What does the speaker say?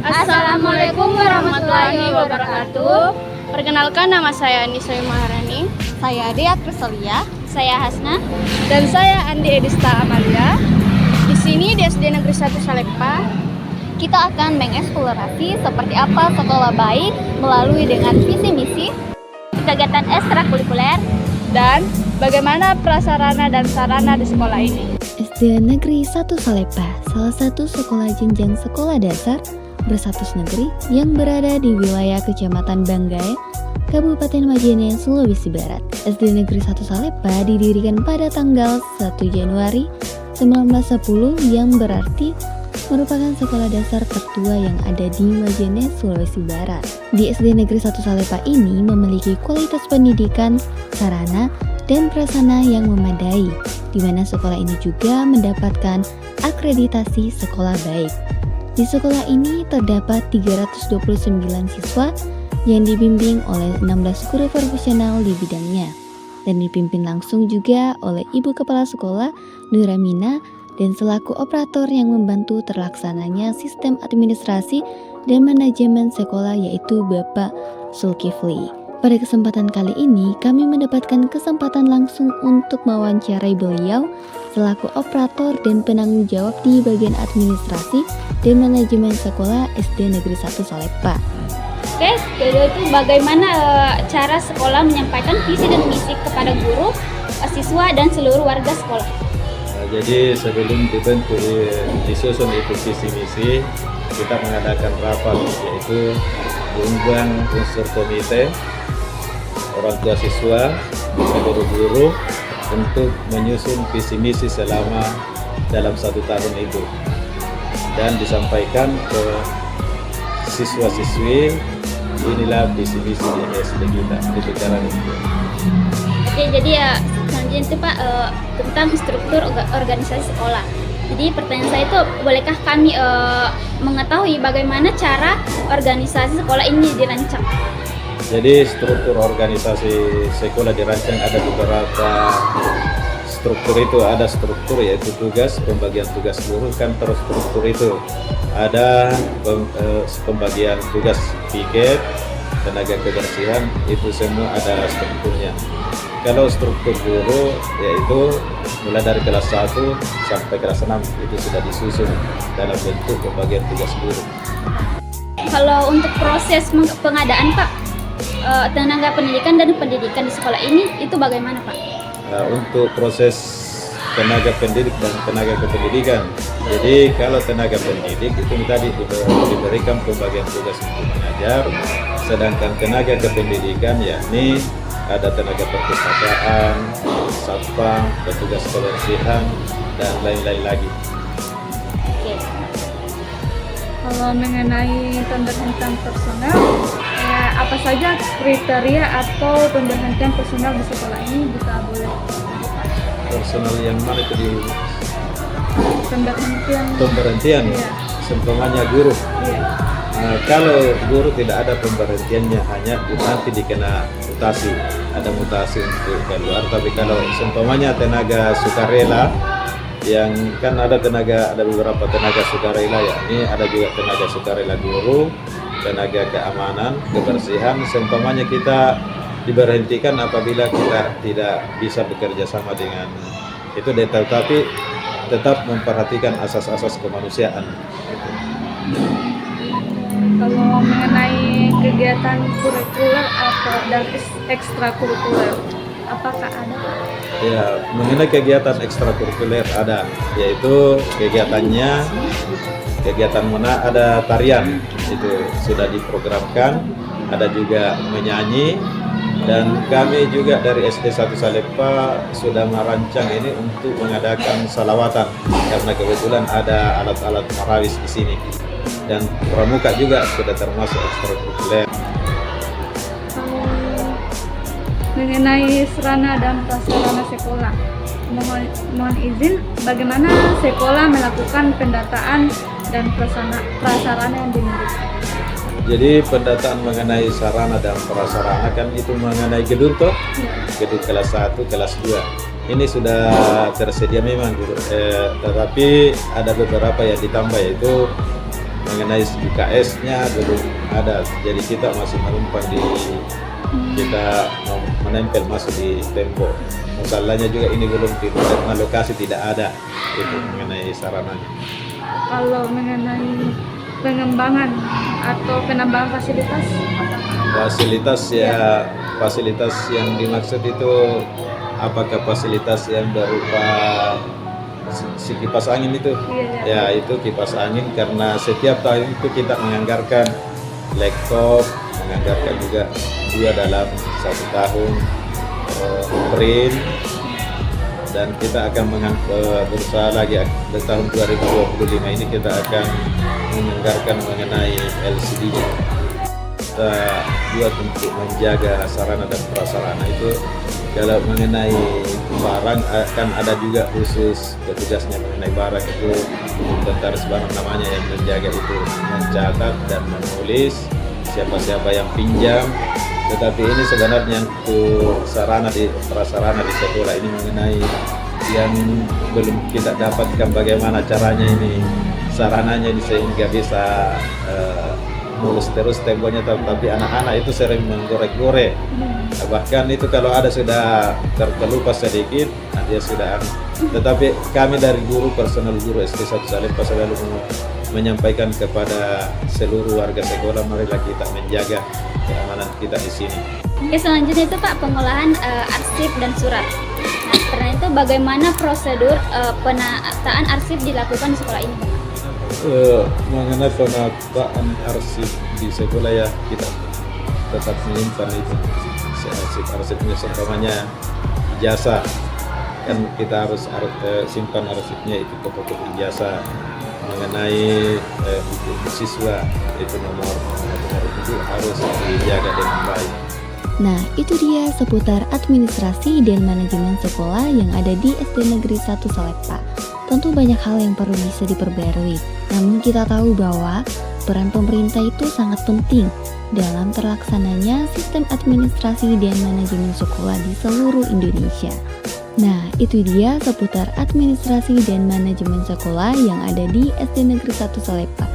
Assalamualaikum warahmatullahi wabarakatuh. Perkenalkan, nama saya Anissa Maharani. Saya Dea Krisolia. Saya Hasna. Dan saya Andi Edista Amalia. Di sini di SD Negeri 1 Saleppa, kita akan mengeksplorasi seperti apa sekolah baik melalui dengan visi misi, kegiatan ekstrakurikuler, dan bagaimana prasarana dan sarana di sekolah ini. SD Negeri 1 Saleppa, salah satu sekolah jenjang sekolah dasar berstatus negeri yang berada di wilayah Kecamatan Banggai, Kabupaten Majene, Sulawesi Barat. SD Negeri 1 Saleppa didirikan pada tanggal 1 Januari 1910 yang berarti merupakan sekolah dasar tertua yang ada di Majene, Sulawesi Barat. Di SD Negeri 1 Saleppa ini memiliki kualitas pendidikan, sarana, dan prasarana yang memadai, di mana sekolah ini juga mendapatkan akreditasi sekolah baik. Di sekolah ini terdapat 329 siswa yang dibimbing oleh 16 guru profesional di bidangnya dan dipimpin langsung juga oleh Ibu Kepala Sekolah Nuramina dan selaku operator yang membantu terlaksananya sistem administrasi dan manajemen sekolah yaitu Bapak Zulkifli. Pada kesempatan kali ini, kami mendapatkan kesempatan langsung untuk mewawancarai beliau selaku operator dan penanggung jawab di bagian administrasi dan manajemen sekolah SD Negeri 1 Saleppa. Oke, kedua itu bagaimana cara sekolah menyampaikan visi dan misi kepada guru, siswa, dan seluruh warga sekolah. Jadi sebelum disusun itu visi misi, kita mengadakan rapat, yaitu mengundang unsur komite, orang tua siswa, seluruh guru untuk menyusun visi misi selama dalam 1 tahun itu dan disampaikan ke siswa-siswi, inilah visi misi di SD kita, itu caranya. Oke, jadi ya selanjutnya itu Pak tentang struktur organisasi sekolah. Jadi pertanyaan saya itu, bolehkah kami mengetahui bagaimana cara organisasi sekolah ini dirancang? Jadi struktur organisasi sekolah dirancang ada beberapa struktur itu. Ada struktur yaitu tugas, pembagian tugas guru kan terstruktur itu. Ada pembagian tugas piket, tenaga kebersihan, itu semua ada strukturnya. Kalau struktur guru yaitu mulai dari kelas 1 sampai kelas 6 itu sudah disusun dalam bentuk pembagian tugas guru. Kalau untuk proses pengadaan Pak, tenaga pendidikan dan pendidikan di sekolah ini itu bagaimana Pak? Untuk proses tenaga pendidik dan tenaga kependidikan, jadi kalau tenaga pendidik itu tadi diberikan pembagian tugas untuk mengajar, sedangkan tenaga kependidikan yakni ada tenaga perpustakaan, satpam, petugas kebersihan, dan lain-lain lagi. Oke. Kalau mengenai pemberhentian personel, apa saja kriteria atau pemberhentian personel di sekolah ini, jika boleh? Personal yang mana itu di pemberhentian? Iya. Seumpamanya guru. Iya. Kalau guru tidak ada pemberhentiannya, hanya nanti dikena mutasi, ada mutasi untuk keluar. Tapi kalau seumpamanya tenaga sukarela, yang kan ada beberapa tenaga sukarela, yakni ada juga tenaga sukarela guru, tenaga keamanan, kebersihan. Seumpamanya kita diberhentikan apabila kita tidak bisa bekerja sama dengan itu detail, tapi tetap memperhatikan asas-asas kemanusiaan. Kalau mengenai kegiatan kurikuler atau dan ekstrakurikuler, apakah ada? Ya, mengenai kegiatan ekstrakurikuler ada, yaitu kegiatan mana ada tarian, itu sudah diprogramkan, ada juga menyanyi, dan kami juga dari SD 1 Saleppa sudah merancang ini untuk mengadakan salawatan karena kebetulan ada alat-alat marawis di sini, dan pramuka juga sudah termasuk ekstrakurikuler. Mengenai sarana dan prasarana sekolah, mohon izin, bagaimana sekolah melakukan pendataan dan prasarana yang dimiliki? Jadi pendataan mengenai sarana dan prasarana kan itu mengenai gedung toh, gedung kelas 1, kelas 2. Ini sudah tersedia memang, tetapi ada beberapa yang ditambah, yaitu mengenai UKS-nya belum ada, jadi kita masih menumpang di kita menempel masuk di tembok. Masalahnya juga ini belum di lokasi tidak ada itu mengenai sarananya. Kalau mengenai pengembangan atau penambahan fasilitas apa? Fasilitas yang dimaksud itu apakah fasilitas yang berupa si kipas angin itu? Iya. Ya, itu kipas angin, karena setiap tahun itu kita menganggarkan laptop, menganggarkan juga dalam 1 tahun print, dan kita akan berusaha lagi di tahun 2025 ini kita akan menganggarkan mengenai LCD-nya. Kita buat untuk menjaga sarana dan prasarana itu. Kalau mengenai barang akan ada juga khusus petugasnya mengenai barang itu, inventaris barang namanya, yang menjaga itu, mencatat dan menulis siapa-siapa yang pinjam. Tetapi ini sebenarnya untuk prasarana di sekolah ini mengenai yang belum kita dapatkan bagaimana caranya ini sarananya ini sehingga bisa mulus terus temboknya, tapi anak-anak itu sering menggorek-gorek. Bahkan itu kalau ada sudah terkelupas sedikit, dia sudah. Tetapi kami dari personal guru SD 1 Salempa selalu menyampaikan kepada seluruh warga sekolah, marilah kita menjaga keamanan kita di sini. Oke, selanjutnya itu Pak, pengolahan arsip dan surat. Nah, karena itu bagaimana prosedur penataan arsip dilakukan di sekolah ini, Pak? Mengenai penataan arsip di sekolah, ya kita tetap menyimpan itu arsipnya, seumpamanya ijazah kan kita harus simpan arsipnya, itu foto ijazah. Mengenai buku siswa itu nomor itu harus dijaga dengan baik. Nah, itu dia seputar administrasi dan manajemen sekolah yang ada di SD Negeri 1 Salempa. Tentu banyak hal yang perlu bisa diperbarui, namun kita tahu bahwa peran pemerintah itu sangat penting dalam terlaksananya sistem administrasi dan manajemen sekolah di seluruh Indonesia. Nah, itu dia seputar administrasi dan manajemen sekolah yang ada di SD Negeri 1 Salempa.